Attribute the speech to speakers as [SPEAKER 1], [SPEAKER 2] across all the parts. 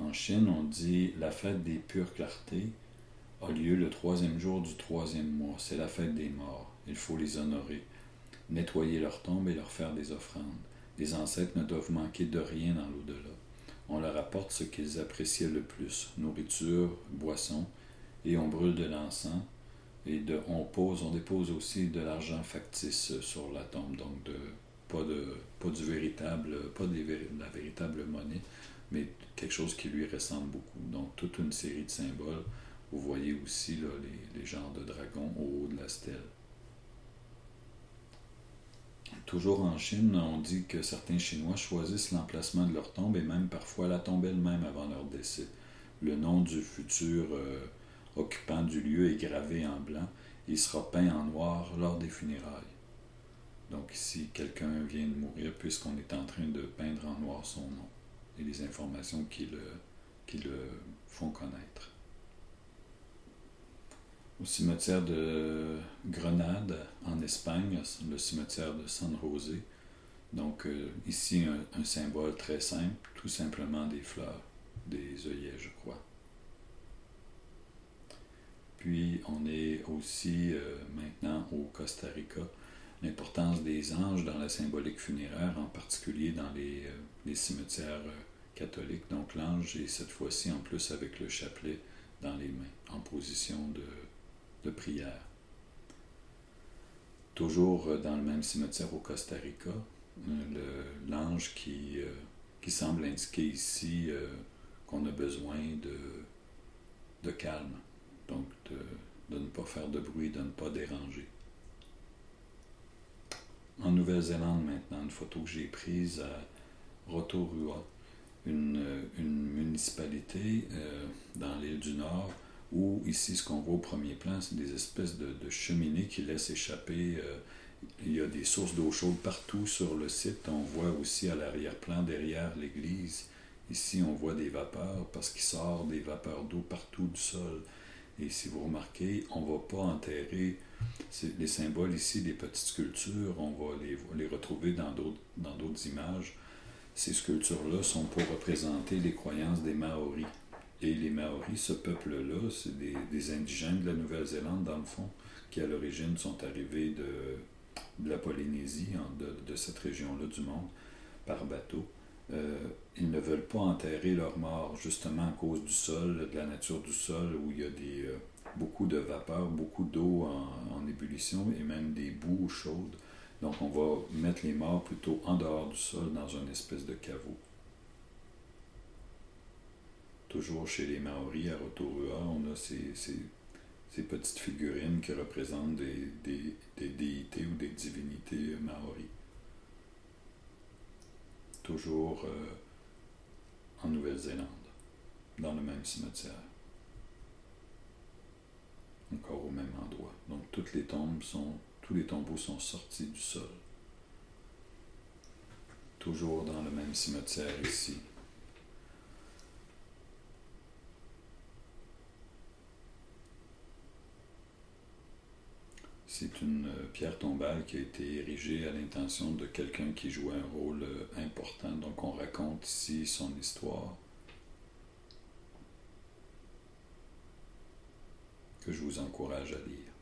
[SPEAKER 1] En Chine, on dit la fête des pures clartés a lieu le 3e jour du 3e mois. C'est la fête des morts. Il faut les honorer, nettoyer leurs tombes et leur faire des offrandes. Les ancêtres ne doivent manquer de rien dans l'au-delà. On leur apporte ce qu'ils appréciaient le plus, nourriture, boissons, et on brûle de l'encens. Et on dépose aussi de l'argent factice sur la tombe, donc pas de la véritable monnaie, mais quelque chose qui lui ressemble beaucoup. Donc toute une série de symboles. Vous voyez aussi là, les genres de dragons au haut de la stèle. Toujours en Chine, on dit que certains Chinois choisissent l'emplacement de leur tombe et même parfois la tombe elle-même avant leur décès. Le nom du futur occupant du lieu est gravé en blanc et il sera peint en noir lors des funérailles. Donc ici, quelqu'un vient de mourir puisqu'on est en train de peindre en noir son nom et les informations qui le font connaître. Au cimetière de Grenade, en Espagne, le cimetière de San José. Donc ici, un symbole très simple, tout simplement des fleurs, des œillets, je crois. Puis on est aussi maintenant au Costa Rica. L'importance des anges dans la symbolique funéraire, en particulier dans les cimetières catholiques. Donc l'ange est cette fois-ci en plus avec le chapelet dans les mains, en position de prière. Toujours dans le même cimetière au Costa Rica, l'ange qui semble indiquer ici qu'on a besoin de calme, donc de ne pas faire de bruit, de ne pas déranger. En Nouvelle-Zélande maintenant, une photo que j'ai prise à Rotorua, une municipalité dans l'île du Nord, où ici ce qu'on voit au premier plan, c'est des espèces de cheminées qui laissent échapper, il y a des sources d'eau chaude partout sur le site. On voit aussi à l'arrière-plan, derrière l'église, ici on voit des vapeurs, parce qu'il sort des vapeurs d'eau partout du sol. Et si vous remarquez, on ne va pas enterrer les symboles ici, des petites sculptures, on va les retrouver dans d'autres images. Ces sculptures-là sont pour représenter les croyances des Maoris. Et les Maoris, ce peuple-là, c'est des indigènes de la Nouvelle-Zélande, dans le fond, qui à l'origine sont arrivés de la Polynésie, de cette région-là du monde, par bateau. Ils ne veulent pas enterrer leurs morts, justement à cause du sol, de la nature du sol, où il y a beaucoup de vapeur, beaucoup d'eau en ébullition, et même des boues chaudes. Donc on va mettre les morts plutôt en dehors du sol, dans une espèce de caveau. Toujours chez les Maoris à Rotorua, on a ces petites figurines qui représentent des déités ou des divinités maoris. Toujours en Nouvelle-Zélande, dans le même cimetière. Encore au même endroit. Donc tous les tombeaux sont sortis du sol. Toujours dans le même cimetière ici. C'est une pierre tombale qui a été érigée à l'intention de quelqu'un qui jouait un rôle important. Donc on raconte ici son histoire, que je vous encourage à lire.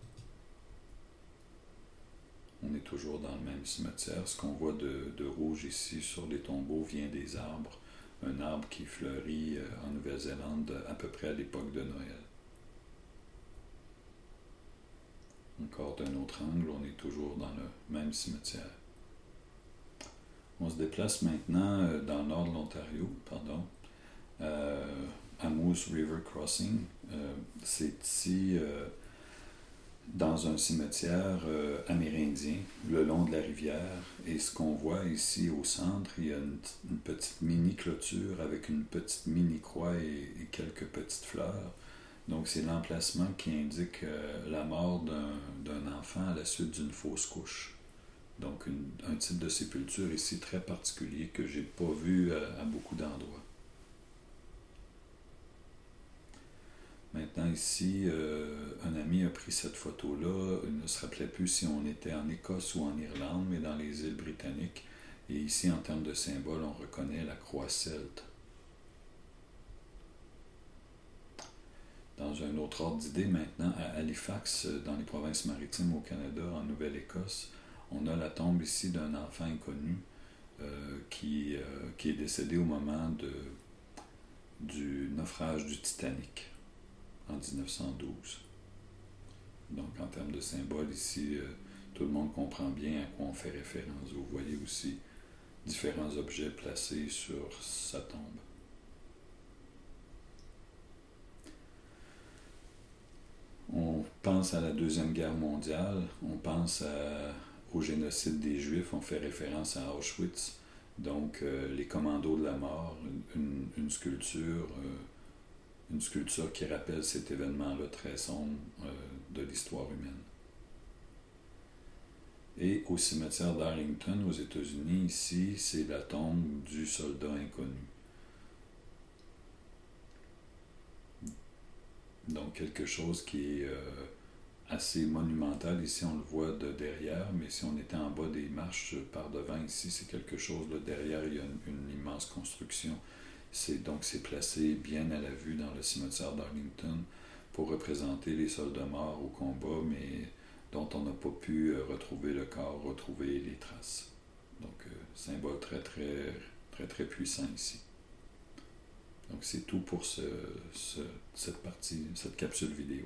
[SPEAKER 1] On est toujours dans le même cimetière. Ce qu'on voit de rouge ici sur les tombeaux vient des arbres. Un arbre qui fleurit en Nouvelle-Zélande à peu près à l'époque de Noël. Encore d'un autre angle, on est toujours dans le même cimetière. On se déplace maintenant dans le nord de l'Ontario, à Moose River Crossing. C'est ici, dans un cimetière amérindien, le long de la rivière. Et ce qu'on voit ici au centre, il y a une petite mini-clôture avec une petite mini-croix et quelques petites fleurs. Donc c'est l'emplacement qui indique la mort d'un enfant à la suite d'une fausse couche. Donc un type de sépulture ici très particulier que je n'ai pas vu à beaucoup d'endroits. Maintenant ici, un ami a pris cette photo-là. Il ne se rappelait plus si on était en Écosse ou en Irlande, mais dans les îles britanniques. Et ici, en termes de symbole, on reconnaît la croix celte. Dans un autre ordre d'idée, maintenant, à Halifax, dans les provinces maritimes au Canada, en Nouvelle-Écosse, on a la tombe ici d'un enfant inconnu qui est décédé au moment du naufrage du Titanic en 1912. Donc, en termes de symbole, ici, tout le monde comprend bien à quoi on fait référence. Vous voyez aussi différents objets placés sur sa tombe. On pense à la Deuxième Guerre mondiale, on pense au génocide des Juifs, on fait référence à Auschwitz, donc les commandos de la mort, une sculpture qui rappelle cet événement-là très sombre de l'histoire humaine. Et au cimetière d'Arlington, aux États-Unis, ici, c'est la tombe du soldat inconnu. Donc quelque chose qui est assez monumental. Ici, on le voit de derrière, mais si on était en bas des marches par devant, ici, c'est quelque chose. Là, derrière, il y a une immense construction. Donc, c'est placé bien à la vue dans le cimetière d'Arlington pour représenter les soldats morts au combat, mais dont on n'a pas pu retrouver le corps, retrouver les traces. Donc, symbole très, très, très, très puissant ici. Donc, c'est tout pour cette capsule vidéo.